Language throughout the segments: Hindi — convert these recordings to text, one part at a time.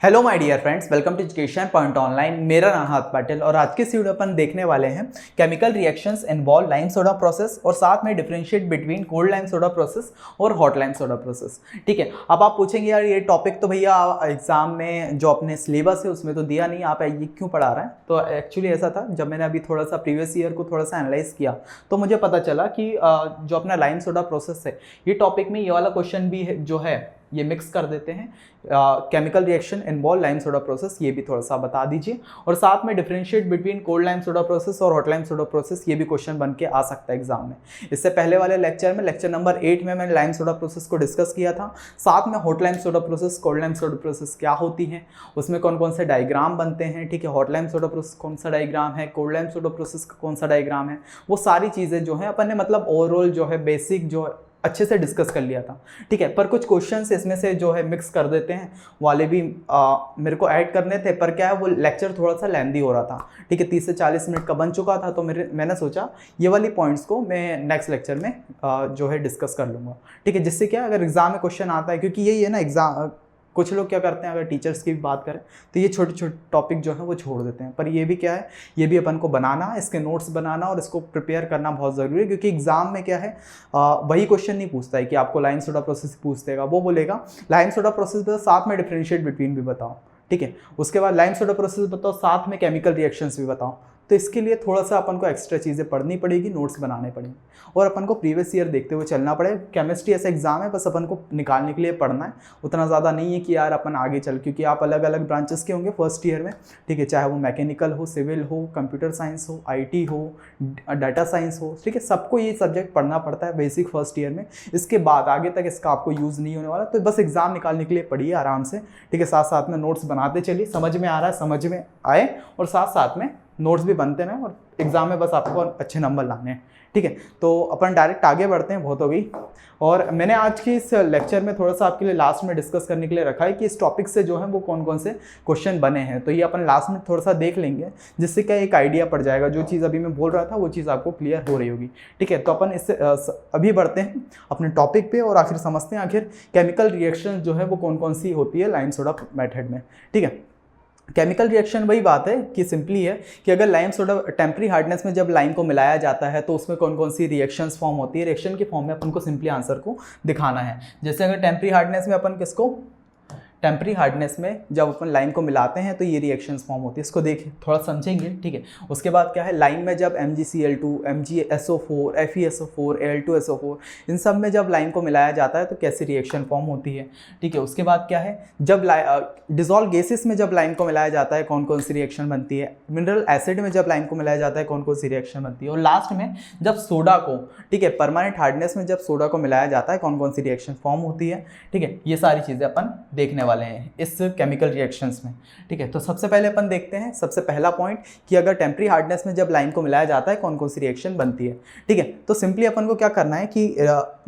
Hello my dear friends, welcome to education point online. मेरा नाम हाथ पाटिल और आज के इस वीडियो अपन देखने वाले हैं chemical reactions involve lime soda process और साथ में differentiate between cold lime soda process और हॉट लाइम सोडा प्रोसेस। ठीक है, अब आप पूछेंगे यार ये टॉपिक तो भैया एग्जाम में जो अपने सिलेबस है उसमें तो दिया नहीं, आप ये क्यों पढ़ा रहे हैं। तो एक्चुअली ऐसा था, जब मैंने अभी थोड़ा सा प्रीवियस ईयर को थोड़ा सा एनालाइज किया तो मुझे पता चला कि जो अपना लाइम सोडा प्रोसेस है ये टॉपिक में ये वाला क्वेश्चन भी है जो है ये मिक्स कर देते हैं। Chemical reaction involve lime soda process, ये भी थोड़ा सा बता दीजिए। और साथ में differentiate between cold lime soda process और हॉट लाइम सोडा प्रोसेस, ये भी क्वेश्चन बन के आ सकता है एग्जाम में। इससे पहले वाले लेक्चर में, लेक्चर नंबर 8 में मैंने लाइम सोडा प्रोसेस को डिस्कस किया था। साथ में hot lime soda process, cold lime soda process क्या होती है, उसमें कौन कौन से डायग्राम बनते हैं। ठीक है, हॉट लाइम सोडा प्रोसेस कौन सा डायग्राम है, कोल्ड लाइम सोडा प्रोसेस का कौन सा डायग्राम है, वो सारी चीज़ें जो है अपन ने मतलब ओवरऑल जो है बेसिक जो है अच्छे से डिस्कस कर लिया था। ठीक है, पर कुछ क्वेश्चंस इसमें से जो है मिक्स कर देते हैं वाले भी मेरे को ऐड करने थे, पर क्या है वो लेक्चर थोड़ा सा लेंदी हो रहा था। ठीक है, 30 से 40 मिनट का बन चुका था, तो मैंने सोचा ये वाली पॉइंट्स को मैं नेक्स्ट लेक्चर में जो है डिस्कस कर लूँगा। ठीक है, जिससे क्या अगर एग्जाम में क्वेश्चन आता है, क्योंकि यही है ना एग्जाम, कुछ लोग क्या करते हैं अगर टीचर्स की भी बात करें तो ये छोटे छोटे टॉपिक जो है वो छोड़ देते हैं, पर ये भी क्या है, ये भी अपन को बनाना, इसके नोट्स बनाना और इसको प्रिपेयर करना बहुत ज़रूरी है। क्योंकि एग्जाम में क्या है वही क्वेश्चन नहीं पूछता है कि आपको लाइम सोडा प्रोसेस पूछ देगा, वो बोलेगा लाइम सोडा प्रोसेस बताओ साथ में डिफरेंशिएट बिटवीन भी बताओ। ठीक है, उसके बाद लाइम सोडा प्रोसेस बताओ साथ में केमिकल रिएक्शंस भी बताओ। तो इसके लिए थोड़ा सा अपन को एक्स्ट्रा चीज़ें पढ़नी पड़ेगी, नोट्स बनाने पड़ेंगे और अपन को प्रीवियस ईयर देखते हुए चलना पड़ेगा। केमिस्ट्री ऐसा एग्जाम है, बस अपन को निकालने के लिए पढ़ना है, उतना ज़्यादा नहीं है कि यार अपन आगे चल, क्योंकि आप अलग अलग ब्रांचेस के होंगे फर्स्ट ईयर में। ठीक है, चाहे वो मैकेनिकल हो, सिविल हो, कंप्यूटर साइंस हो, IT हो, डाटा साइंस हो। ठीक है, सबको ये सब्जेक्ट पढ़ना पड़ता है बेसिक फर्स्ट ईयर में। इसके बाद आगे तक इसका आपको यूज़ नहीं होने वाला, तो बस एग्जाम निकालने के लिए पढ़िए आराम से। ठीक है, साथ साथ में नोट्स बनाते चलिए, समझ में आ रहा है समझ में आए, और साथ साथ में नोट्स भी बनते रहें, और एग्जाम में बस आपको अच्छे नंबर लाने हैं। ठीक है, तो अपन डायरेक्ट आगे बढ़ते हैं, बहुत हो गई। और मैंने आज के इस लेक्चर में थोड़ा सा आपके लिए लास्ट में डिस्कस करने के लिए रखा है कि इस टॉपिक से जो है वो कौन कौन से क्वेश्चन बने हैं, तो ये अपन लास्ट में थोड़ा सा देख लेंगे, जिससे क्या एक आइडिया पड़ जाएगा। जो चीज़ अभी मैं बोल रहा था वो चीज़ आपको क्लियर हो रही होगी। ठीक है, तो अपन इससे अभी बढ़ते हैं अपने टॉपिक पे और आखिर समझते हैं आखिर केमिकल रिएक्शन जो है वो कौन कौन सी होती है लाइम सोडा मेथड में। ठीक है, केमिकल रिएक्शन वही बात है कि सिंपली है कि अगर लाइम सोडा टेम्परी हार्डनेस में जब लाइम को मिलाया जाता है तो उसमें कौन कौन सी रिएक्शंस फॉर्म होती है। रिएक्शन के फॉर्म में अपन को सिंपली आंसर को दिखाना है। जैसे अगर टेम्परी हार्डनेस में अपन किसको, टेम्परी हार्डनेस में जब अपन लाइम को मिलाते हैं तो ये रिएक्शंस फॉर्म होती है, इसको देखिए थोड़ा समझेंगे। ठीक है, उसके बाद क्या है, लाइम में जब MgCl2, MgSO4, FeSO4, Al2SO4, इन सब में जब लाइम को मिलाया जाता है तो कैसी रिएक्शन फॉर्म होती है। ठीक है, उसके बाद क्या है, जब डिजॉल्व गैसेस में जब लाइम को मिलाया जाता है कौन कौन सी रिएक्शन बनती है। मिनरल एसिड में जब लाइम को मिलाया जाता है कौन कौन सी रिएक्शन बनती है। और लास्ट में जब सोडा को, ठीक है, परमानेंट हार्डनेस में जब सोडा को मिलाया जाता है कौन कौन सी रिएक्शन फॉर्म होती है। ठीक है, ये सारी चीज़ें अपन देखने वाले हैं इस केमिकल रिएक्शंस में। ठीक है, तो सबसे पहले अपन देखते हैं सबसे पहला पॉइंट कि अगर टेम्परी हार्डनेस में जब लाइम को मिलाया जाता है कौन कौन सी रिएक्शन बनती है। ठीक है, तो सिंपली अपन को क्या करना है कि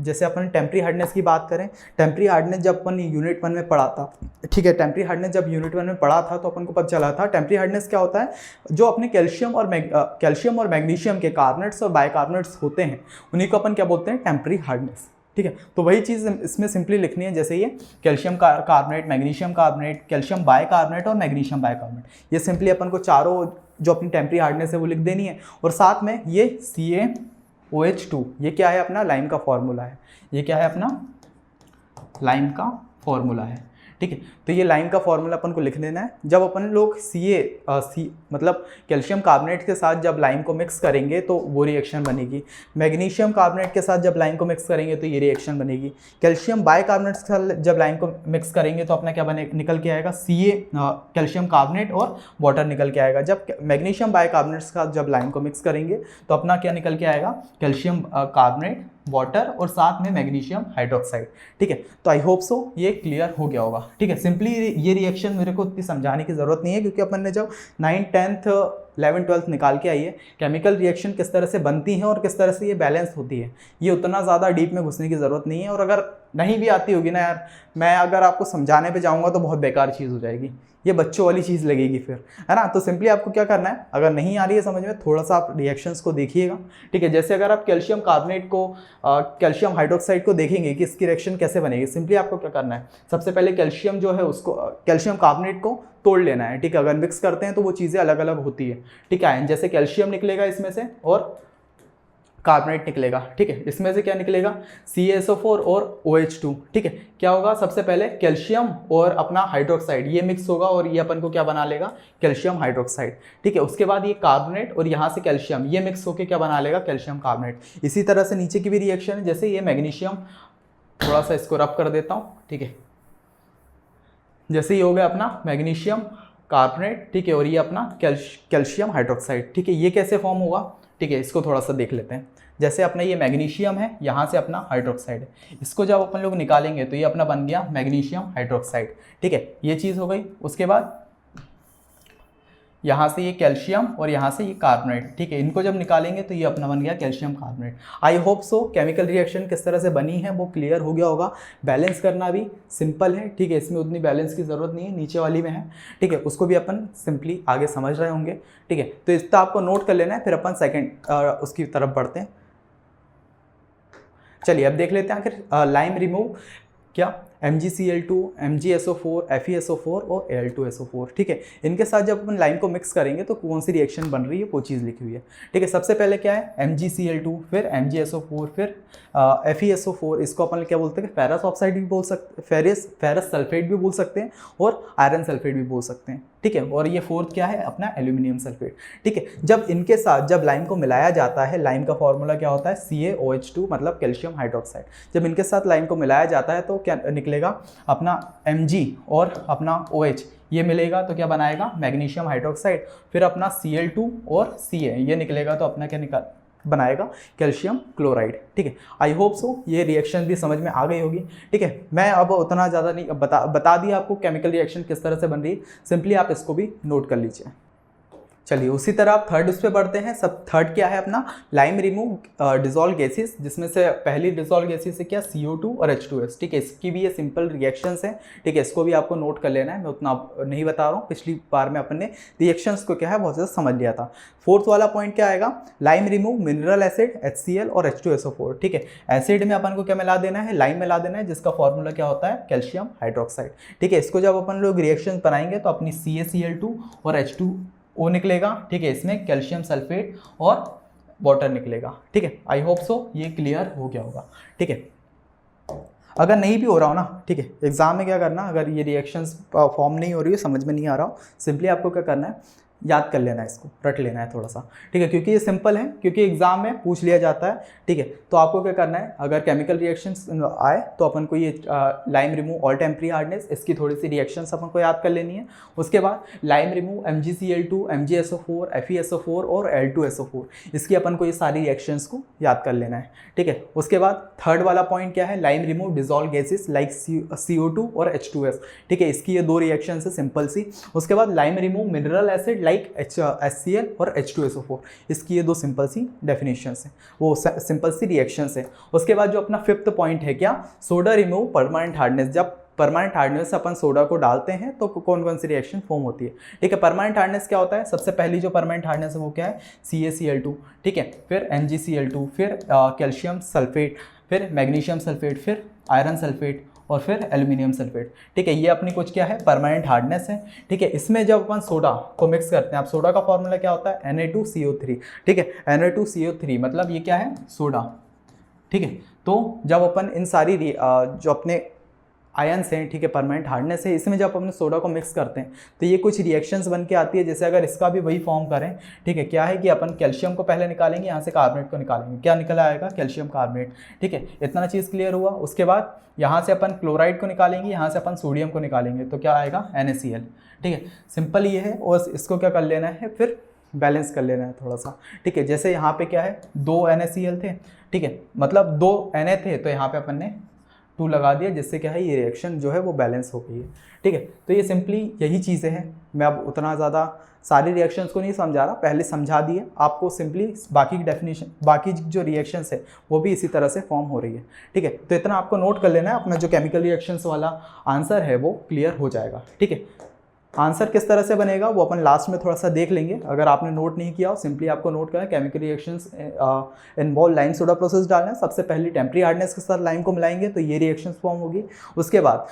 जैसे अपन टेम्परी हार्डनेस की बात करें, टेम्परी हार्डनेस जब अपन यूनिट 1 में पढ़ा था, ठीक है, टेम्परी हार्डनेस जब यूनिट 1 में पढ़ा था तो अपन को पता चला था टेम्परी हार्डनेस क्या होता है। जो अपने कैल्शियम और मैग्नीशियम के कार्बोनेट्स और बाइकार्बोनेट्स होते हैं उन्हीं को अपन क्या बोलते हैं, टेम्परी हार्डनेस। ठीक है, तो वही चीज़ इसमें सिंपली लिखनी है, जैसे ये calcium carbonate, magnesium carbonate, calcium bicarbonate और मैग्नीशियम बाइकार्बोनेट, ये सिंपली अपन को चारों जो अपनी टेम्परी हार्डनेस है वो लिख देनी है। और साथ में ये CaOH2, ये क्या है, अपना लाइम का फॉर्मूला है। ये क्या है, अपना लाइम का फॉर्मूला है। ठीक है, तो ये लाइम का फॉर्मूला अपन को लिख देना है। जब अपन लोग मतलब कैल्शियम कार्बोनेट के साथ जब लाइम को मिक्स करेंगे तो वो रिएक्शन बनेगी। मैग्नीशियम कार्बोनेट के साथ जब लाइम को मिक्स करेंगे तो ये रिएक्शन बनेगी। कैल्शियम बाइकार्बोनेट के साथ जब लाइम को मिक्स करेंगे तो अपना क्या निकल के आएगा, कैल्शियम कार्बोनेट और वाटर निकल के आएगा। जब मैग्नीशियम बाइकार्बोनेट के साथ जब लाइम को मिक्स करेंगे तो अपना क्या निकल के आएगा, कैल्शियम कार्बोनेट, वाटर और साथ में मैग्नीशियम हाइड्रोक्साइड। ठीक है, तो आई होप सो ये क्लियर हो गया होगा। ठीक है, सिंपली ये रिएक्शन मेरे को इतनी समझाने की ज़रूरत नहीं है, क्योंकि अपन ने जब 9th 10th 11th 12th निकाल के आई है केमिकल रिएक्शन किस तरह से बनती हैं और किस तरह से ये बैलेंस होती है, ये उतना ज़्यादा डीप में घुसने की ज़रूरत नहीं है। और अगर नहीं भी आती होगी ना यार, मैं अगर आपको समझाने पे जाऊँगा तो बहुत बेकार चीज़ हो जाएगी। ये बच्चों वाली चीज़ लगेगी फिर, है ना। तो सिंपली आपको क्या करना है, अगर नहीं आ रही है समझ में, थोड़ा सा आप रिएक्शंस को देखिएगा, ठीक है। जैसे अगर आप कैल्शियम कार्बोनेट को कैल्शियम हाइड्रोक्साइड को देखेंगे कि इसकी रिएक्शन कैसे बनेगी, सिंपली आपको क्या करना है, सबसे पहले कैल्शियम जो है उसको कैल्शियम कार्बोनेट को तोड़ लेना है, ठीक है। अगर मिक्स करते हैं तो वो चीज़ें अलग अलग होती है, ठीक है। जैसे कैल्शियम निकलेगा इसमें से और कार्बोनेट निकलेगा, ठीक है। इसमें से क्या निकलेगा, CaSO4 और OH2, ठीक है। क्या होगा, सबसे पहले कैल्शियम और अपना हाइड्रोक्साइड ये मिक्स होगा और ये अपन को क्या बना लेगा, कैल्शियम हाइड्रोक्साइड, ठीक है। उसके बाद ये कार्बोनेट और यहाँ से कैल्शियम ये मिक्स होकर क्या बना लेगा, कैल्शियम कार्बोनेट। इसी तरह से नीचे की भी रिएक्शन है, जैसे ये मैग्नीशियम, थोड़ा सा इसको रब कर देता हूँ, ठीक है। जैसे ये हो गया अपना मैग्नीशियम कार्बोनेट, ठीक है, और ये अपना कैल्शियम हाइड्रोक्साइड, ठीक है। ये कैसे फॉर्म होगा, ठीक है, इसको थोड़ा सा देख लेते हैं। जैसे अपना ये मैग्नीशियम है, यहाँ से अपना हाइड्रोक्साइड है, इसको जब अपन लोग निकालेंगे तो ये अपना बन गया मैग्नीशियम हाइड्रोक्साइड, ठीक है। ये चीज़ हो गई। उसके बाद यहाँ से ये कैल्शियम और यहाँ से ये कार्बोनेट, ठीक है, इनको जब निकालेंगे तो ये अपना बन गया calcium carbonate. I hope so chemical reaction किस तरह से बनी है वो क्लियर हो गया होगा। बैलेंस करना भी सिंपल है, ठीक है, इसमें उतनी बैलेंस की ज़रूरत नहीं है, नीचे वाली में है, ठीक है, उसको भी अपन सिंपली आगे समझ रहे होंगे, ठीक है। तो इतना आपको नोट कर लेना है, फिर अपन सेकेंड उसकी तरफ बढ़ते हैं। चलिए अब देख लेते हैं आखिर लाइम रिमूव क्या, MgCl2, MgSO4, FeSO4 और Al2SO4, ठीक है। इनके साथ जब अपन लाइम को मिक्स करेंगे तो कौन सी रिएक्शन बन रही है वो चीज़ लिखी हुई है, ठीक है। सबसे पहले क्या है, MgCl2, फिर MgSO4, फिर FeSO4, इसको अपन क्या बोलते हैं, फेरस ऑक्साइड भी बोल सकते, फेरस सल्फेट भी बोल सकते हैं और आयरन सल्फेट भी बोल सकते हैं, ठीक है। और ये फोर्थ क्या है, अपना एल्यूमिनियम सल्फेट, ठीक है। जब इनके साथ जब लाइम को मिलाया जाता है, लाइम का फॉर्मूला क्या होता है, CaOH2 मतलब कैल्शियम हाइड्रोक्साइड। जब इनके साथ लाइम को मिलाया जाता है तो क्या निकलेगा, अपना Mg और अपना OH ये मिलेगा तो क्या बनाएगा, मैग्नीशियम हाइड्रोक्साइड। फिर अपना Cl2 और Ca ये निकलेगा तो अपना क्या बनाएगा, कैल्शियम क्लोराइड, ठीक है। आई होप सो ये रिएक्शन भी समझ में आ गई होगी, ठीक है। मैं अब उतना ज़्यादा नहीं बता दिया आपको केमिकल रिएक्शन किस तरह से बन रही है, सिंपली आप इसको भी नोट कर लीजिए। चलिए उसी तरह आप थर्ड उस पे बढ़ते हैं। सब थर्ड क्या है अपना, लाइम रिमूव डिजोल्व गैसेस, जिसमें से पहली डिजोल्व गैसेस है क्या, CO2 और H2S, ठीक है। इसकी भी ये सिंपल रिएक्शंस हैं, ठीक है, इसको भी आपको नोट कर लेना है, मैं उतना नहीं बता रहा हूँ, पिछली बार में अपन ने रिएक्शंस को क्या है बहुत ज़्यादा समझ लिया था। फोर्थ वाला पॉइंट क्या आएगा, lime remove mineral acid HCl और H2SO4, ठीक है। एसिड में अपन को क्या मिला देना है, लाइम मिला देना है, जिसका फॉर्मूला क्या होता है, कैल्शियम हाइड्रोक्साइड, ठीक है। इसको जब अपन लोग रिएक्शन बनाएंगे तो अपनी CaCl2 और H2O निकलेगा, ठीक है, इसमें कैल्शियम सल्फेट और वाटर निकलेगा, ठीक है। आई होप सो ये क्लियर हो गया होगा, ठीक है। अगर नहीं भी हो रहा हो ना, ठीक है, एग्जाम में क्या करना, अगर ये रिएक्शंस फॉर्म नहीं हो रही है, समझ में नहीं आ रहा हो, सिंपली आपको क्या करना है, याद कर लेना है, इसको रट लेना है थोड़ा सा, ठीक है, क्योंकि ये सिंपल है, क्योंकि एग्जाम में पूछ लिया जाता है, ठीक है। तो आपको क्या करना है, अगर केमिकल रिएक्शंस आए तो अपन को ये lime remove all temporary hardness, इसकी थोड़ी सी रिएक्शंस अपन को याद कर लेनी है। उसके बाद lime remove MgCl2, MgSO4, FeSO4 और Al2SO4, इसकी अपन को ये सारी रिएक्शंस को याद कर लेना है, ठीक है। उसके बाद थर्ड वाला पॉइंट क्या है, lime remove dissolve gases like CO2 और H2S, ठीक है, इसकी ये दो रिएक्शन है सिंपल सी। उसके बाद lime remove mineral acid like HCl और H2SO4, इसकी ये दो सिंपल सी डेफिनेशंस हैं, वो सिंपल सी रिएक्शंस हैं। उसके बाद जो अपना फिफ्थ पॉइंट है क्या, सोडा रिमूव परमानेंट हार्डनेस, जब परमानेंट हार्डनेस अपन सोडा को डालते हैं तो कौन कौन सी रिएक्शन फॉर्म होती है, ठीक है। परमानेंट हार्डनेस क्या होता है, सबसे पहली जो परमानेंट हार्डनेस है वो क्या है, CaCl2, ठीक है, फिर MgCl2, फिर कैल्शियम सल्फेट, फिर मैग्नीशियम सल्फेट, फिर आयरन सल्फेट और फिर एल्यूमिनियम सल्फेट, ठीक है। ये अपनी कुछ क्या है, परमानेंट हार्डनेस है, ठीक है। इसमें जब अपन सोडा को मिक्स करते हैं, आप सोडा का फॉर्मूला क्या होता है, Na2CO3, ठीक है, Na2CO3 मतलब ये क्या है, सोडा, ठीक है। तो जब अपन इन सारी जो अपने आयन्स हैं, ठीक है, परमानेंट हार्डनेस है, इसमें जब अपने सोडा को मिक्स करते हैं तो ये कुछ रिएक्शंस बन के आती है। जैसे अगर इसका भी वही फॉर्म करें, ठीक है, क्या है कि अपन कैल्शियम को पहले निकालेंगे, यहाँ से कार्बोनेट को निकालेंगे, क्या निकल आएगा, कैल्शियम कार्बोनेट, ठीक है। इतना चीज़ क्लियर हुआ। उसके बाद यहाँ से अपन क्लोराइड को निकालेंगे, यहाँ से अपन सोडियम को निकालेंगे, तो क्या आएगा, NaCl, ठीक है। सिंपल ये है। और इसको क्या कर लेना है, फिर बैलेंस कर लेना है थोड़ा सा, ठीक है। जैसे यहाँ पे क्या है, 2 NaCl थे, ठीक है, मतलब 2 Na थे, तो यहाँ पे अपन ने 2 लगा दिया, जिससे क्या है, ये रिएक्शन जो है वो बैलेंस हो गई है, ठीक है। तो ये सिंपली यही चीज़ें हैं। मैं अब उतना ज़्यादा सारी रिएक्शंस को नहीं समझा रहा, पहले समझा दिए आपको, सिंपली बाकी की डेफिनेशन, बाकी जो रिएक्शंस है वो भी इसी तरह से फॉर्म हो रही है, ठीक है। तो इतना आपको नोट कर लेना है, अपना जो केमिकल रिएक्शंस वाला आंसर है वो क्लियर हो जाएगा, ठीक है। आंसर किस तरह से बनेगा वो अपन लास्ट में थोड़ा सा देख लेंगे। अगर आपने नोट नहीं किया हो सिंपली आपको नोट करना है, chemical reactions involve lime soda process डालना है। सबसे पहले टेम्परेरी हार्डनेस के साथ लाइम को मिलाएंगे तो ये रिएक्शंस फॉर्म होगी। उसके बाद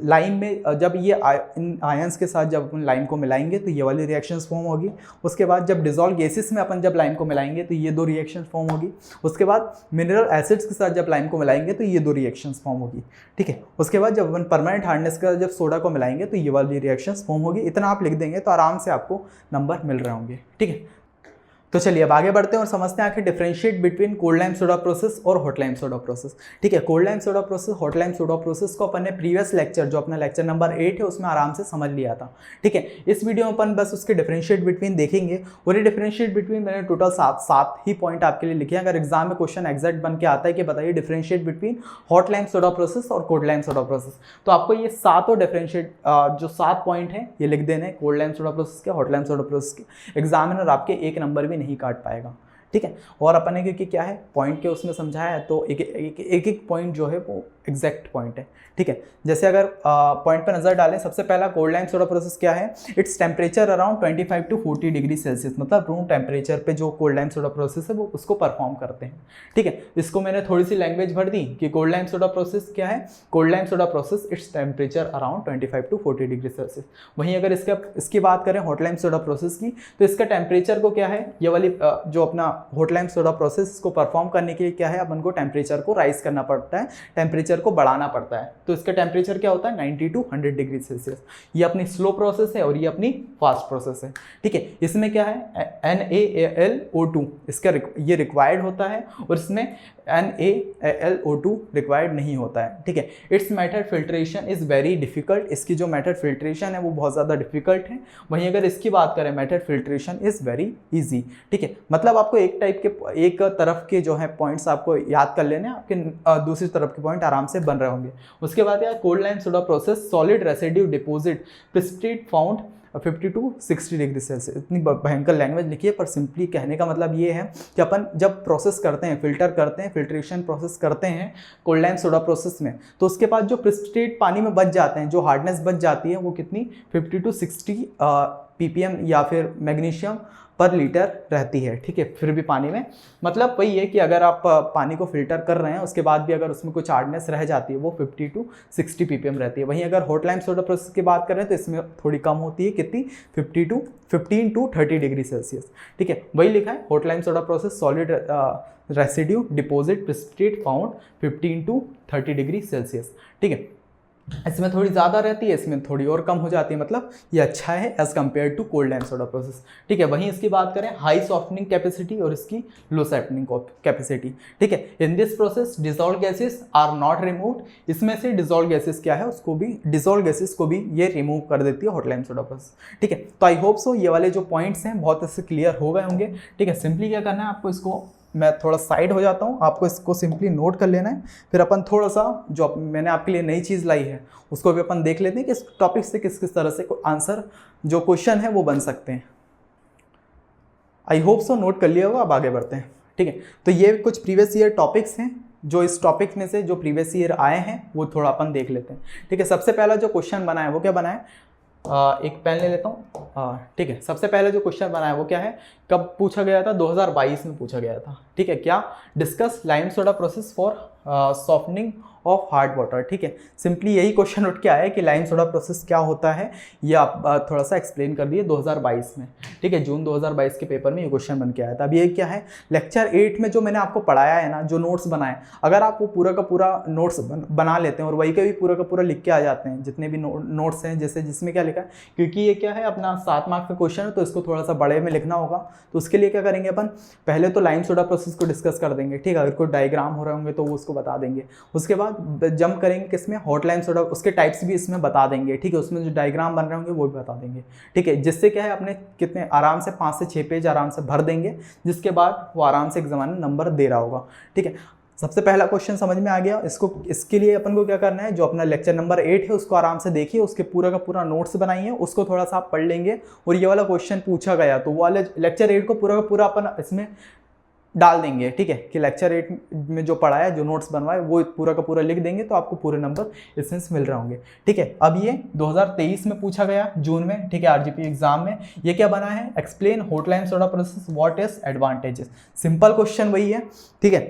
लाइम में जब ये इन आयंस के साथ जब अपन लाइम को मिलाएंगे तो ये वाली रिएक्शंस फॉर्म होगी। उसके बाद जब डिजॉल्व गैसेस में अपन जब लाइम को मिलाएंगे तो ये 2 रिएक्शंस फॉर्म होगी। उसके बाद मिनरल एसिड्स के साथ जब लाइम को मिलाएंगे तो ये 2 रिएक्शंस फॉर्म होगी, ठीक है। उसके बाद जब अपन परमानेंट हार्डनेस का जब सोडा को मिलाएंगे तो ये वाली रिएक्शंस फॉर्म होगी। इतना आप लिख देंगे तो आराम से आपको नंबर मिल रहे होंगे, ठीक है। तो चलिए अब आगे बढ़ते हैं और समझते हैं आखिर differentiate between cold lime soda process और हॉट लाइम सोडा प्रोसेस, ठीक है। Cold lime soda process, hot lime soda process को अपन ने प्रीवियस लेक्चर जो अपना लेक्चर नंबर 8 है उसमें आराम से समझ लिया था, ठीक है। इस वीडियो में अपन बस उसके डिफरेंशिएट बिटवीन देखेंगे और ये डिफरेंशिएट बिटवीन मैंने टोटल 7 ही पॉइंट आपके लिए लिखे हैं। अगर एग्जाम में क्वेश्चन एग्जैक्ट बन के आता है कि बताइए differentiate between hot lime soda process और कोल्ड लाइम सोडा प्रोसेस, तो आपको ये सातों डिफरेंशिएट जो 7 पॉइंट हैं ये लिख देने, कोल्ड लाइम सोडा प्रोसेस के, हॉट लाइम सोडा प्रोसेस के। एग्जामिनर आपके 1 नंबर भी नहीं काट पाएगा, ठीक है। और अपन ने क्योंकि क्या है पॉइंट के उसमें समझाया है तो एक पॉइंट जो है वो एग्जैक्ट पॉइंट है, ठीक है। जैसे अगर पॉइंट पर नजर डालें, सबसे पहला कोल्ड लाइम सोडा प्रोसेस क्या है, its temperature around 25 to 40 degree Celsius, मतलब रूम टेम्परेचर पे जो कोल्ड लाइम सोडा प्रोसेस है वो उसको परफॉर्म करते हैं, ठीक है। इसको मैंने थोड़ी सी लैंग्वेज भर दी कि कोल्ड लाइम सोडा प्रोसेस क्या है, cold lime soda process its temperature around 25 to 40 degree Celsius. वहीं अगर इसकी बात करें हॉट लाइम सोडा प्रोसेस की, तो इसका टेम्परेचर को क्या है, ये वाली जो अपना हॉट लाइम सोडा प्रोसेस को परफॉर्म करने के लिए क्या है, अपन को टेम्परेचर को राइज करना पड़ता है, टेम्परेचर को बढ़ाना पड़ता है। तो इसका टेम्परेचर क्या होता है 90 to 100 डिग्री सेल्सियस। ये अपनी स्लो प्रोसेस है और ये अपनी फास्ट प्रोसेस है, ठीक है। इसमें क्या है NaAlO2 इसका ये रिक्वायर्ड होता है और इसमें NaAlO2 रिक्वायर्ड नहीं होता है, ठीक है। It's method filtration is very difficult, इसकी जो मेथड फिल्ट्रेशन है वो बहुत ज़्यादा डिफिकल्ट है। वहीं अगर इसकी बात करें method filtration is very easy, ठीक है। मतलब आपको एक तरफ के जो है पॉइंट्स आपको याद कर लेने, आपके दूसरी तरफ के पॉइंट आराम से बन रहे होंगे। उसके बाद यार cold lime soda process solid residue deposit precipitate found 50 to 60 degree Celsius. इतनी भयंकर लैंग्वेज लिखी है पर सिंपली कहने का मतलब ये है कि अपन जब प्रोसेस करते हैं, फिल्टर करते हैं, फिल्ट्रेशन प्रोसेस करते हैं कोल्ड लाइम सोडा प्रोसेस में, तो उसके बाद जो प्रेसिपिटेट पानी में बच जाते हैं, जो हार्डनेस बच जाती है वो कितनी 50 to 60 ppm या फिर मैग्नीशियम पर लीटर रहती है, ठीक है। फिर भी पानी में मतलब वही है कि अगर आप पानी को फिल्टर कर रहे हैं उसके बाद भी अगर उसमें कुछ हार्डनेस रह जाती है वो 50 to 60 ppm रहती है। वहीं अगर हॉट लाइम सोडा प्रोसेस की बात करें तो इसमें थोड़ी कम होती है, कितनी 15 to 30 डिग्री सेल्सियस, ठीक है। वही लिखा है hot lime soda process solid residue deposit precipitate found 15 to 30 degree Celsius, ठीक है। इसमें थोड़ी ज़्यादा रहती है, इसमें थोड़ी और कम हो जाती है, मतलब ये अच्छा है as compare to cold lime soda process, ठीक है। वहीं इसकी बात करें हाई सॉफ्टनिंग कैपेसिटी और इसकी लो सॉफ्टनिंग कैपेसिटी, ठीक है। In this process dissolve gases are not removed, इसमें से डिजॉल्व गैसेस क्या है उसको भी, डिजॉल्व गैसेस को भी ये रिमूव कर देती है हॉट लाइम सोडा प्रोसेस, ठीक है। तो आई होप सो ये वाले जो पॉइंट्स हैं बहुत इससे क्लियर हो गए होंगे, ठीक है। सिंपली क्या करना है आपको, इसको मैं थोड़ा साइड हो जाता हूँ, आपको इसको सिंपली नोट कर लेना है। फिर अपन थोड़ा सा जो मैंने आपके लिए नई चीज़ लाई है उसको भी अपन देख लेते हैं कि इस टॉपिक से किस किस तरह से आंसर जो क्वेश्चन है वो बन सकते हैं। आई होप सो नोट कर लिया होगा। अब आगे बढ़ते हैं, ठीक है। तो ये कुछ प्रीवियस ईयर टॉपिक्स हैं, जो इस टॉपिक में से जो प्रीवियस ईयर आए हैं वो थोड़ा अपन देख लेते हैं, ठीक है। सबसे पहला जो क्वेश्चन बना है वो क्या बना है, एक पेन ले लेता हूँ, ठीक है। सबसे पहले जो क्वेश्चन बना है वो क्या है, कब पूछा गया था, 2022 में पूछा गया था, ठीक है। क्या, discuss lime soda process for softening of hard water, ठीक है। सिंपली यही क्वेश्चन उठ के आया है कि लाइम सोडा प्रोसेस क्या होता है, ये आप थोड़ा सा एक्सप्लेन कर दिए 2022 में, ठीक है। जून 2022 के पेपर में ये क्वेश्चन बन के आया था। अब ये क्या है, लेक्चर 8 में जो मैंने आपको पढ़ाया है ना, जो नोट्स बनाए, अगर आप वो पूरा का पूरा नोट्स बना लेते हैं और वही का भी पूरा का पूरा लिख के आ जाते हैं, जितने भी नोट्स हैं, जैसे जिसमें क्या लिखा है, क्योंकि ये क्या है अपना 7 मार्क्स का क्वेश्चन है तो इसको थोड़ा सा बड़े में लिखना होगा। तो उसके लिए क्या करेंगे अपन, पहले तो लाइम सोडा प्रोसेस को डिस्कस कर देंगे, ठीक है। अगर कोई डायग्राम हो रहे होंगे तो वो उसको बता देंगे। उसके बाद जंप करेंगे किसमें, हॉट लाइम सोडा, उसके टाइप्स भी इसमें बता देंगे, ठीक है। उसमें जो डायग्राम बन रहे होंगे वो भी बता देंगे, ठीक है। जिससे क्या है अपने कितने आराम से 5 से 6 पेज आराम से भर देंगे, जिसके बाद वो आराम से एग्जामिनर नंबर दे रहा होगा, ठीक है। सबसे पहला क्वेश्चन समझ में आ गया। इसके लिए अपन को क्या करना है, जो अपना लेक्चर नंबर 8 है उसको आराम से देखिए, उसके पूरा का पूरा नोट्स बनाइए, उसको थोड़ा सा आप पढ़ लेंगे और ये वाला क्वेश्चन पूछा गया तो वो वाले लेक्चर 8 को पूरा का पूरा अपन इसमें डाल देंगे, ठीक है, कि लेक्चर 8 में जो पढ़ा है, जो नोट्स बनवाए वो पूरा का पूरा लिख देंगे, तो आपको पूरे नंबर इसमें मिल रहे होंगे, ठीक है। अब ये 2023 में पूछा गया जून में, ठीक है, आरजीपी एग्जाम में। ये क्या बना है, explain hotline soda process, what is advantages. Simple question वही है, ठीक है,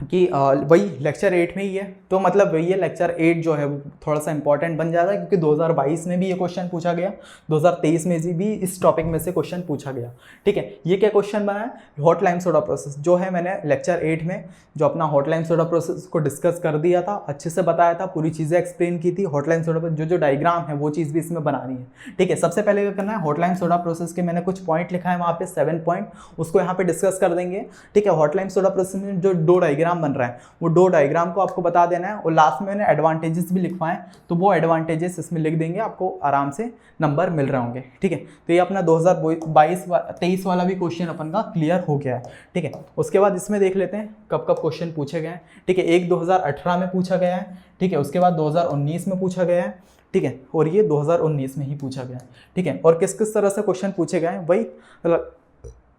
कि वही लेक्चर 8 में ही है, तो मतलब वही है, लेक्चर 8 जो है वो थोड़ा सा इंपॉर्टेंट बन जाता है, क्योंकि 2022 में भी ये क्वेश्चन पूछा गया, 2023 में भी इस टॉपिक में से क्वेश्चन पूछा गया, ठीक है। ये क्या क्वेश्चन बना है, हॉटलाइन सोडा प्रोसेस, जो है मैंने लेक्चर 8 में जो अपना हॉटलाइन सोडा प्रोसेस को डिस्कस कर दिया था, अच्छे से बताया था, पूरी चीज़ें एक्सप्लेन की थी। हॉटलाइन सोडा पर जो डायग्राम है वो चीज़ भी इसमें बनानी है, ठीक है। सबसे पहले क्या करना है, हॉटलाइन सोडा प्रोसेस के मैंने कुछ पॉइंट लिखा है वहाँ पे 7 पॉइंट, उसको यहाँ पे डिस्कस कर देंगे, ठीक है। हॉटलाइन सोडा प्रोसेस में जो 2 डायग्राम बन रहा है, वो 2 डायग्राम को आपको बता देना है, और लास्ट में मैंने एडवांटेजेस भी लिखवाए, तो वो एडवांटेजेस इसमें लिख देंगे, आपको आराम से नंबर मिल रहे होंगे, ठीक है। तो ये अपना 2022-23 वाला भी क्वेश्चन अपन का क्लियर हो गया है, ठीक है। उसके बाद इसमें देख लेते हैं कब कब क्वेश्चन पूछे गए हैं, ठीक है। एक 2018 में पूछा गया है, ठीक है, उसके बाद 2019 में पूछा गया है, ठीक है, और ये 2019 में ही पूछा गया है, ठीक है। और किस किस तरह से क्वेश्चन पूछे गए हैं, वही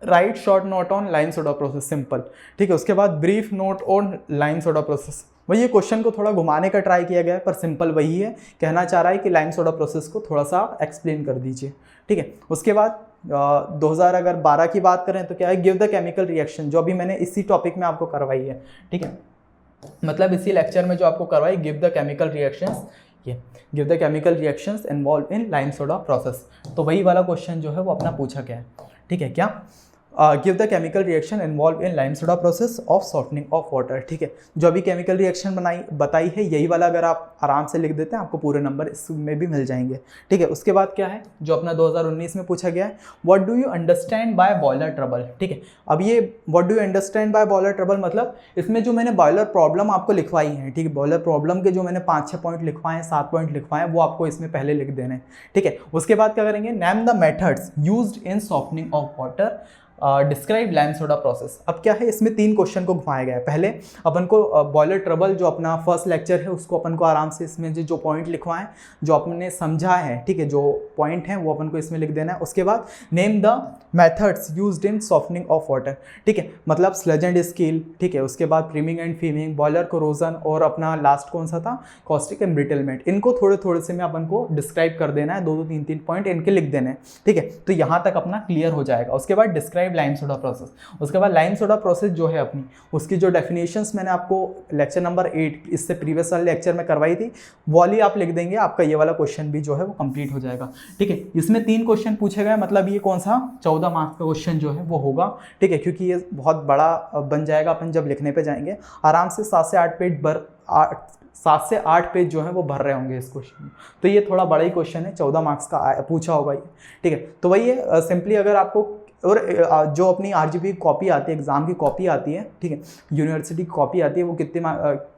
right short note on line soda process, simple, ठीक है। उसके बाद brief note on line soda process, वही ये क्वेश्चन को थोड़ा घुमाने का ट्राई किया गया है, पर सिंपल वही है, कहना चाह रहा है कि लाइन सोडा प्रोसेस को थोड़ा सा एक्सप्लेन कर दीजिए, ठीक है। उसके बाद 2012 की बात करें तो क्या है, गिव द केमिकल रिएक्शन, जो अभी मैंने इसी टॉपिक में आपको करवाई है, ठीक है, मतलब इसी लेक्चर में जो आपको करवाई, गिव द केमिकल रिएक्शंस, ये give the chemical reactions involve in lime soda process, तो वही वाला क्वेश्चन जो है वो अपना पूछा गया है, ठीक है। क्या, give the chemical reaction involve in lime soda process of softening of water, ठीक है। जो अभी केमिकल रिएक्शन बताई है, यही वाला अगर आप आराम से लिख देते हैं, आपको पूरे नंबर इसमें भी मिल जाएंगे, ठीक है। उसके बाद क्या है, जो अपना 2019 में पूछा गया है, what do you understand by boiler trouble, ठीक है। अब ये what do you understand by boiler trouble, मतलब इसमें जो मैंने बॉयलर प्रॉब्लम आपको लिखवाई है, ठीक है, बॉयलर प्रॉब्लम के जो मैंने 5-6 पॉइंट लिखवाए हैं, 7 पॉइंट लिखवाए हैं, वो आपको इसमें पहले लिख देने हैं, ठीक है। उसके बाद क्या करेंगे, name the methods used in softening of water, describe lime soda process. अब क्या है, इसमें 3 क्वेश्चन को घुमाया गया है। पहले अपन को बॉयलर ट्रबल जो अपना फर्स्ट लेक्चर है, उसको अपन को आराम से इसमें जो पॉइंट लिखवाएं, जो अपने समझा है, ठीक है, जो पॉइंट है वो अपन को इसमें लिख देना है। उसके बाद name the methods used in softening of water, ठीक है, मतलब स्लज एंड स्कील, ठीक है। उसके बाद प्रीमिंग एंड फीमिंग, बॉयलर कोरोजन, और अपना लास्ट कौन सा था, कॉस्टिक एम्ब्रिटलमेंट। इनको थोड़े थोड़े से में अपन को डिस्क्राइब कर देना है, 2-2, 3-3 पॉइंट इनके लिख देने हैं, ठीक है। तो यहाँ तक अपना क्लियर हो जाएगा। उसके बाद डिस्क्राइब लाइम सोडा प्रोसेस, उसके बाद लाइम सोडा प्रोसेस जो है अपनी, उसकी जो डेफिनेशंस मैंने आपको लेक्चर नंबर 8 इससे प्रीवियस वाले लेक्चर में करवाई थी, वो वाली आप लिख देंगे, आपका ये वाला क्वेश्चन भी जो है वो कंप्लीट हो जाएगा, ठीक है। इसमें 3 क्वेश्चन पूछे गए, मतलब ये कौन सा 14 मार्क्स का क्वेश्चन जो है वो होगा, ठीक है, क्योंकि ये बहुत बड़ा बन जाएगा, अपन जब लिखने पे जाएंगे आराम से 7 से 8 पेज 7 से 8 पेज जो है वो भर रहे होंगे इस क्वेश्चन में, तो ये थोड़ा बड़ा ही क्वेश्चन है, 14 मार्क्स का पूछा होगा ये, ठीक है। तो वही है, सिंपली अगर आपको, और जो अपनी आरजीपी कॉपी आती है, एग्जाम की कॉपी आती है, ठीक है, यूनिवर्सिटी की कॉपी आती है, वो कितने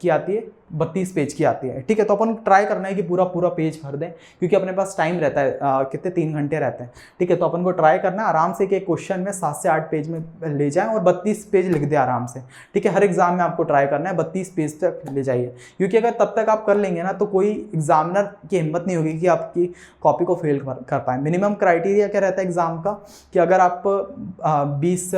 की आती है, 32 पेज की आती है, ठीक है। तो अपन ट्राई करना है कि पूरा पेज भर दें, क्योंकि अपने पास टाइम रहता है, कितने 3 घंटे रहते हैं, ठीक है। तो अपन को ट्राई करना है आराम से कि क्वेश्चन में 7 से 8 पेज में ले जाएं और 32 पेज लिख दें आराम से, ठीक है। हर एग्जाम में आपको ट्राई करना है 32 पेज तक ले जाइए, क्योंकि अगर तब तक आप कर लेंगे ना, तो कोई एग्जामिनर की हिम्मत नहीं होगी कि आपकी कॉपी को फेल कर पाए। मिनिमम क्राइटेरिया क्या रहता है एग्जाम का, कि अगर आप 22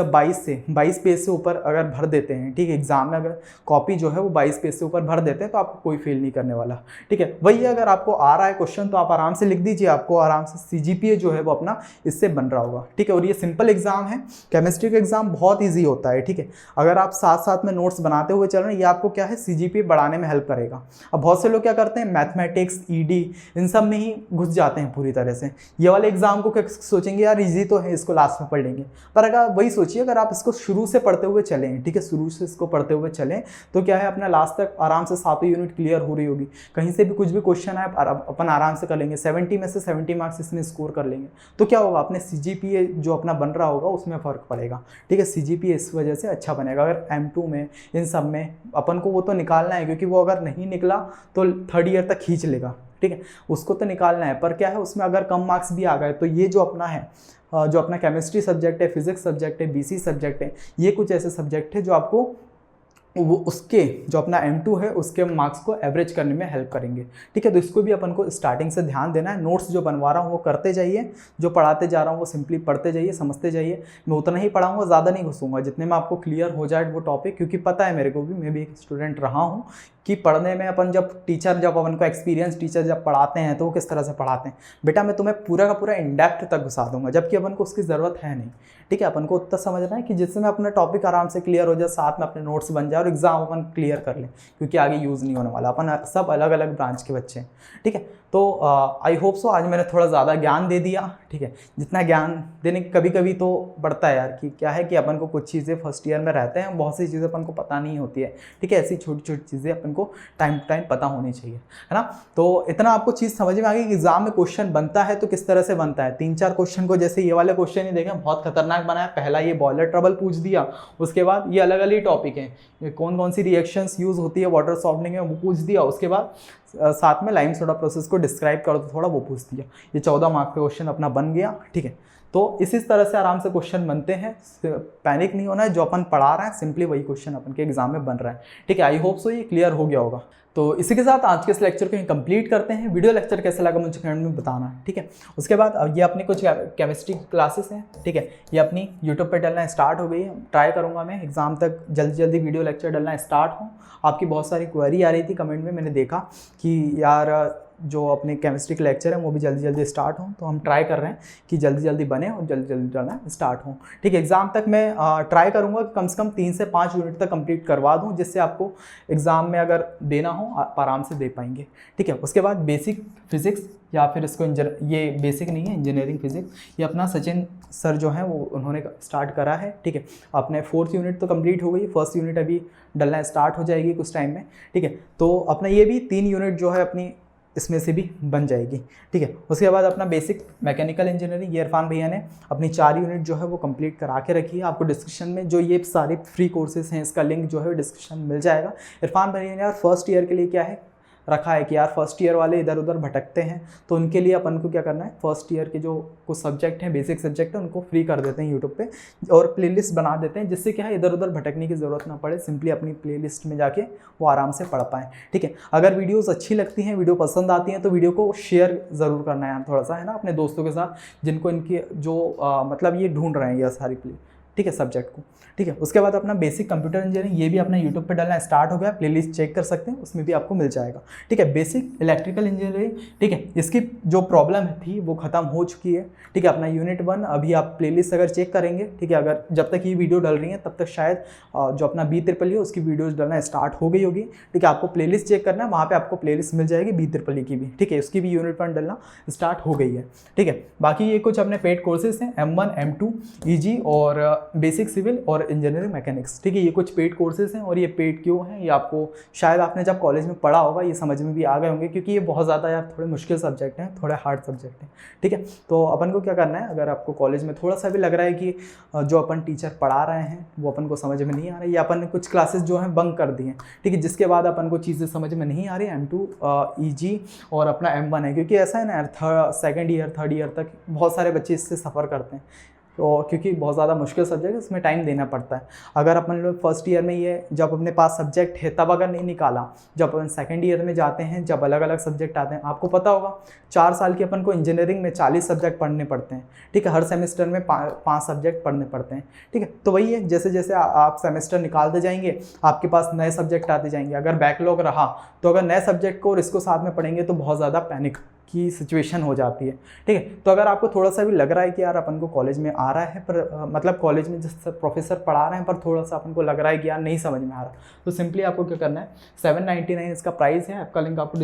पेज से ऊपर अगर भर देते हैं, ठीक है, एग्जाम में अगर कॉपी जो है वो 22 पेज से ऊपर भर देते हैं, तो आपको कोई फेल नहीं करने वाला, ठीक है। वही अगर आपको आ रहा है क्वेश्चन, तो आप आराम से लिख दीजिए, आपको आराम से सीजीपीए जो है वो अपना इससे बन रहा होगा, ठीक है। और ये सिंपल एग्जाम है, केमिस्ट्री का एग्जाम बहुत ईजी होता है, ठीक है। अगर आप साथ साथ में नोट्स बनाते हुए चल रहे हैं, ये आपको क्या है, सीजीपीए बढ़ाने में हेल्प करेगा। अब बहुत से लोग क्या करते हैं, मैथमेटिक्स, ईडी, इन सब में ही घुस जाते हैं पूरी तरह से। ये वाले एग्जाम को क्या सोचेंगे, यार ईजी तो है, इसको लास्ट में पढ़ लेंगे, पर अगर वही सोचिए, अगर आप इसको शुरू से पढ़ते हुए चलें, ठीक है, शुरू से इसको पढ़ते हुए चलें, तो क्या है, अपना लास्ट तक आराम से 7 यूनिट क्लियर हो रही होगी। कहीं से भी कुछ भी क्वेश्चन आए, अपन आराम से कर लेंगे, 70 में से 70 मार्क्स इसमें स्कोर कर लेंगे, तो क्या होगा, अपने सीजीपीए जो अपना बन रहा होगा उसमें फ़र्क पड़ेगा, ठीक है। सीजीपीए इस वजह से अच्छा बनेगा। अगर M2 में, इन सब में अपन को वो तो निकालना है, क्योंकि वो अगर नहीं निकला तो 3rd ईयर तक खींच लेगा, ठीक है, उसको तो निकालना है। पर क्या है, उसमें अगर कम मार्क्स भी आ गए, तो ये जो अपना है, जो अपना केमिस्ट्री सब्जेक्ट है, फिजिक्स सब्जेक्ट है, बीसी सब्जेक्ट है, ये कुछ ऐसे सब्जेक्ट है जो आपको वो उसके जो अपना M2 है उसके मार्क्स को एवरेज करने में हेल्प करेंगे। ठीक है, तो इसको भी अपन को स्टार्टिंग से ध्यान देना है। नोट्स जो बनवा रहा हूँ वो करते जाइए, जो पढ़ाते जा रहा हूँ वो सिंपली पढ़ते जाइए, समझते जाइए। मैं उतना ही पढ़ाऊँगा, ज़्यादा नहीं घुसूँगा, जितने में आपको क्लियर हो जाए वो टॉपिक, क्योंकि पता है मेरे को भी, मैं भी एक स्टूडेंट रहा हूँ कि पढ़ने में अपन जब अपन को एक्सपीरियंस टीचर जब पढ़ाते हैं तो वो किस तरह से पढ़ाते हैं, बेटा मैं तुम्हें पूरा का पूरा इन डेप्थ तक घुसा दूंगा, जबकि अपन को उसकी ज़रूरत है नहीं। ठीक है, अपन को उतना समझना है कि जिससे मैं अपना टॉपिक आराम से क्लियर हो जाए, साथ में अपने नोट्स बन जाए और एग्जाम अपन क्लियर कर लें, क्योंकि आगे यूज़ नहीं होने वाला। अपन सब अलग अलग ब्रांच के बच्चे हैं। ठीक है, तो आई होप सो आज मैंने थोड़ा ज़्यादा ज्ञान दे दिया। ठीक है, जितना ज्ञान देने कभी कभी तो बढ़ता है यार, कि क्या है कि अपन को कुछ चीज़ें फर्स्ट ईयर में रहते हैं, बहुत सी चीज़ें अपन को पता नहीं होती है। ठीक है, ऐसी छोटी छोटी चीज़ें अपन को टाइम टू टाइम पता होनी चाहिए, है ना। तो इतना आपको चीज़ समझ में आ गई कि एग्जाम में क्वेश्चन बनता है तो किस तरह से बनता है। 3-4 क्वेश्चन को, जैसे ये वाले क्वेश्चन ही देखें, बहुत खतरनाक बना है। पहला ये बॉयलर ट्रबल पूछ दिया, उसके बाद ये अलग अलग टॉपिक हैं, ये कौन कौन सी रिएक्शंस यूज़ होती है वाटर सॉफ्टनिंग में वो पूछ दिया, उसके बाद साथ में लाइम सोडा प्रोसेस को डिस्क्राइब करो तो थोड़ा वो पूछ दिया। ये 14 मार्क का क्वेश्चन अपना बन गया। ठीक है, तो इसी तरह से आराम से क्वेश्चन बनते हैं, पैनिक नहीं होना है। जो अपन पढ़ा रहे हैं सिंपली वही क्वेश्चन अपन के एग्जाम में बन रहा है। ठीक है, आई होप सो ये क्लियर हो गया होगा। तो इसी के साथ आज के इस लेक्चर को ही कंप्लीट करते हैं। वीडियो लेक्चर कैसा लगा मुझे कमेंट में बताना है। ठीक है, उसके बाद ये अपनी कुछ केमिस्ट्री क्लासेस हैं। ठीक है, ये अपनी यूट्यूब पे डलना स्टार्ट हो गई है। ट्राई करूँगा मैं एग्जाम तक जल्दी जल्दी वीडियो लेक्चर डलना स्टार्ट हो। आपकी बहुत सारी क्वेरी आ रही थी कमेंट में, मैंने देखा कि यार जो अपने केमिस्ट्री के लेक्चर हैं वो भी जल्दी जल्दी स्टार्ट हों, तो हम ट्राई कर रहे हैं कि जल्दी जल्दी बने और जल्दी जल्दी डालना स्टार्ट हों। ठीक है, एग्ज़ाम तक मैं ट्राई करूँगा कि कम से कम 3 से 5 यूनिट तक कंप्लीट करवा दूँ, जिससे आपको एग्ज़ाम में अगर देना हो आप आराम से दे पाएंगे। ठीक है, उसके बाद बेसिक फिज़िक्स, या फिर इसको ये बेसिक नहीं है, इंजीनियरिंग फिजिक्स, ये अपना सचिन सर जो हैं वो उन्होंने स्टार्ट करा है। ठीक है, अपने 4th यूनिट तो कंप्लीट हो गई, 1st यूनिट अभी डलना स्टार्ट हो जाएगी कुछ टाइम में। ठीक है, तो अपना ये भी 3 यूनिट जो है अपनी इसमें से भी बन जाएगी। ठीक है, उसके बाद अपना बेसिक मैकेनिकल इंजीनियरिंग, ये इरफान भैया ने अपनी 4 यूनिट जो है वो कंप्लीट करा के रखी है। आपको डिस्क्रिप्शन में जो ये सारे फ्री कोर्सेज हैं इसका लिंक जो है डिस्क्रिप्शन में मिल जाएगा। इरफान भैया ने यार फर्स्ट ईयर के लिए क्या है रखा है कि यार फर्स्ट ईयर वाले इधर उधर भटकते हैं, तो उनके लिए अपन को क्या करना है, फर्स्ट ईयर के जो कुछ सब्जेक्ट हैं, बेसिक सब्जेक्ट हैं, उनको फ्री कर देते हैं यूट्यूब पे और प्लेलिस्ट बना देते हैं, जिससे क्या है इधर उधर भटकने की ज़रूरत ना पड़े, सिंपली अपनी प्लेलिस्ट में जाके वो आराम से पढ़ पाएँ। ठीक है, अगर वीडियोस अच्छी लगती हैं, वीडियो पसंद आती हैं, तो वीडियो को शेयर ज़रूर करना है यार थोड़ा सा, है ना, अपने दोस्तों के साथ जिनको इनकी जो मतलब ये ढूंढ रहे हैं यह सारी ठीक है सब्जेक्ट को। ठीक है, उसके बाद अपना बेसिक कंप्यूटर इंजीनियरिंग, ये भी अपना यूट्यूब पे डालना स्टार्ट हो गया, प्लेलिस्ट चेक कर सकते हैं, उसमें भी आपको मिल जाएगा। ठीक है, बेसिक इलेक्ट्रिकल इंजीनियरिंग, ठीक है, इसकी जो प्रॉब्लम थी वो ख़त्म हो चुकी है। ठीक है, अपना यूनिट 1 अभी आप प्लेलिस्ट अगर चेक करेंगे, ठीक है, अगर जब तक ये वीडियो डल रही है तब तक शायद जो अपना BEEE है उसकी वीडियोज़ डलना स्टार्ट हो गई होगी। ठीक है, आपको प्लेलिस्ट चेक करना है, वहाँ पर आपको प्लेलिस्ट मिल जाएगी BEEE की भी। ठीक है, उसकी भी यूनिट 1 डलना स्टार्ट हो गई है। ठीक है, बाकी ये कुछ अपने पेड कोर्सेज हैं, M1 M2 EG और बेसिक सिविल और इंजीनियरिंग मैकेनिक्स। ठीक है, ये कुछ पेड कोर्सेज हैं और ये पेड क्यों हैं ये आपको शायद आपने जब कॉलेज में पढ़ा होगा ये समझ में भी आ गए होंगे, क्योंकि ये बहुत ज़्यादा यार थोड़े मुश्किल सब्जेक्ट हैं, थोड़े हार्ड सब्जेक्ट हैं। ठीक है, तो अपन को क्या करना है, अगर आपको कॉलेज में थोड़ा सा भी लग रहा है कि जो अपन टीचर पढ़ा रहे हैं वो अपन को समझ में नहीं आ रही, या अपन ने कुछ क्लासेस जो हैं बंक कर दी हैं, ठीक है, जिसके बाद अपन को चीज़ें समझ में नहीं आ रही, M2 EG और अपना M1 है, क्योंकि ऐसा है ना यार, 2nd ईयर 3rd ईयर तक बहुत सारे बच्चे इससे सफ़र करते हैं, तो क्योंकि बहुत ज़्यादा मुश्किल सब्जेक्ट है, उसमें टाइम देना पड़ता है। अगर अपन लोग फर्स्ट ईयर में ये जब अपने पास सब्जेक्ट है तब अगर नहीं निकाला, जब अपन 2nd ईयर में जाते हैं, जब अलग अलग सब्जेक्ट आते हैं, आपको पता होगा 4 साल की अपन को इंजीनियरिंग में 40 सब्जेक्ट पढ़ने पड़ते हैं। ठीक है, हर सेमेस्टर में 5 सब्जेक्ट पढ़ने पड़ते हैं। ठीक है, तो वही है, जैसे जैसे आप सेमेस्टर निकालते जाएंगे आपके पास नए सब्जेक्ट आते जाएंगे। अगर बैकलॉग रहा तो अगर नए सब्जेक्ट को और इसको साथ में पढ़ेंगे तो बहुत ज़्यादा पैनिक की सिचुएशन हो जाती है। ठीक है, तो अगर आपको थोड़ा सा भी लग रहा है कि यार अपन को कॉलेज में आ रहा है पर मतलब कॉलेज में जिस प्रोफेसर पढ़ा रहे हैं पर थोड़ा सा अपन को लग रहा है कि यार नहीं समझ में आ रहा, तो सिंपली आपको क्या करना है, 799 इसका प्राइस है, आपका लिंक आपको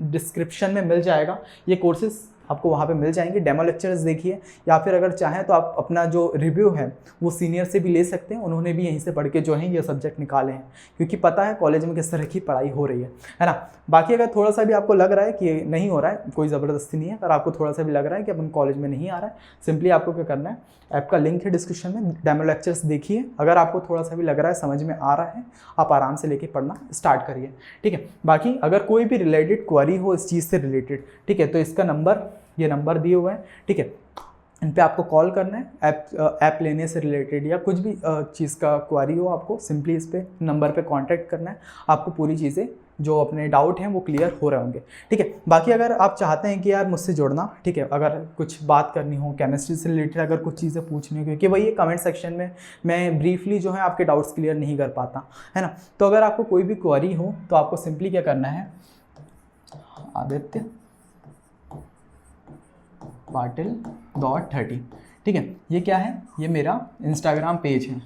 डिस्क्रिप्शन में मिल जाएगा। ये कोर्सेज आपको वहाँ पे मिल जाएंगे, डेमो लेक्चर्स देखिए, या फिर अगर चाहें तो आप अपना जो रिव्यू है वो सीनियर से भी ले सकते हैं, उन्होंने भी यहीं से पढ़ के जो है ये सब्जेक्ट निकाले हैं, क्योंकि पता है कॉलेज में किस तरह की पढ़ाई हो रही है ना। बाकी अगर थोड़ा सा भी आपको लग रहा है कि नहीं हो रहा है, कोई ज़बरदस्ती नहीं है, अगर आपको थोड़ा सा भी लग रहा है कि अपन कॉलेज में नहीं आ रहा है, सिंपली आपको क्या करना है, ऐप का लिंक है डिस्क्रिप्शन में, डेमो लेक्चर्स देखिए, अगर आपको थोड़ा सा भी लग रहा है समझ में आ रहा है, आप आराम से लेके पढ़ना स्टार्ट करिए। ठीक है, बाकी अगर कोई भी रिलेटेड क्वेरी हो इस चीज़ से रिलेटेड, ठीक है, तो इसका नंबर, ये नंबर दिए हुए हैं, ठीक है, इन पे आपको कॉल करना है। ऐप लेने से रिलेटेड या कुछ भी चीज़ का क्वारी हो, आपको सिंपली इस पे नंबर पे कांटेक्ट करना है। आपको पूरी चीज़ें जो अपने डाउट हैं वो क्लियर हो रहे होंगे, ठीक है। बाकी अगर आप चाहते हैं कि यार मुझसे जुड़ना, ठीक है, अगर कुछ बात करनी हो केमिस्ट्री से रिलेटेड, अगर कुछ चीज़ें पूछनी हो, क्योंकि वही कमेंट सेक्शन में मैं ब्रीफली जो है आपके डाउट्स क्लियर नहीं कर पाता, है ना। तो अगर आपको कोई भी क्वारी हो तो आपको सिंपली क्या करना है, आदित्य patil.30, ठीक है। ये क्या है, ये मेरा इंस्टाग्राम पेज है,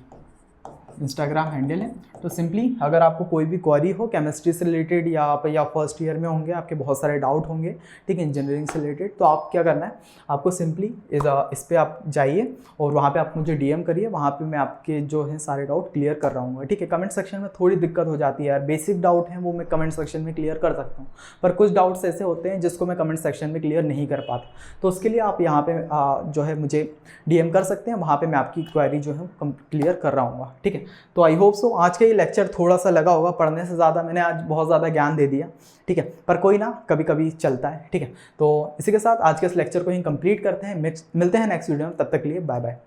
इंस्टाग्राम हैंडल है। तो सिंपली अगर आपको कोई भी क्वेरी हो केमिस्ट्री से रिलेटेड, या आप या फर्स्ट ईयर में होंगे, आपके बहुत सारे डाउट होंगे, ठीक है, इंजीनियरिंग से रिलेटेड, तो आप क्या करना है, आपको सिंपली इस पर आप जाइए और वहाँ पे आप मुझे डीएम करिए। वहाँ पे मैं आपके जो है सारे डाउट क्लियर कर रहा हूँ, ठीक है। कमेंट सेक्शन में थोड़ी दिक्कत हो जाती है यार, बेसिक डाउट हैं वो मैं कमेंट सेक्शन में क्लियर कर सकता हूँ, पर कुछ डाउट्स ऐसे होते हैं जिसको मैं कमेंट सेक्शन में क्लियर नहीं कर पाता। तो उसके लिए आप यहाँ पे जो है मुझे डीएम कर सकते हैं, वहाँ पे मैं आपकी क्वेरी जो है क्लियर कर रहा हूँ, ठीक है। तो आई होप सो आज का ये लेक्चर थोड़ा सा लगा होगा, पढ़ने से ज़्यादा मैंने आज बहुत ज़्यादा ज्ञान दे दिया, ठीक है, पर कोई ना, कभी कभी चलता है, ठीक है। तो इसी के साथ आज के इस लेक्चर को ही कंप्लीट करते हैं, मिलते हैं नेक्स्ट वीडियो में, तब तक के लिए बाय बाय।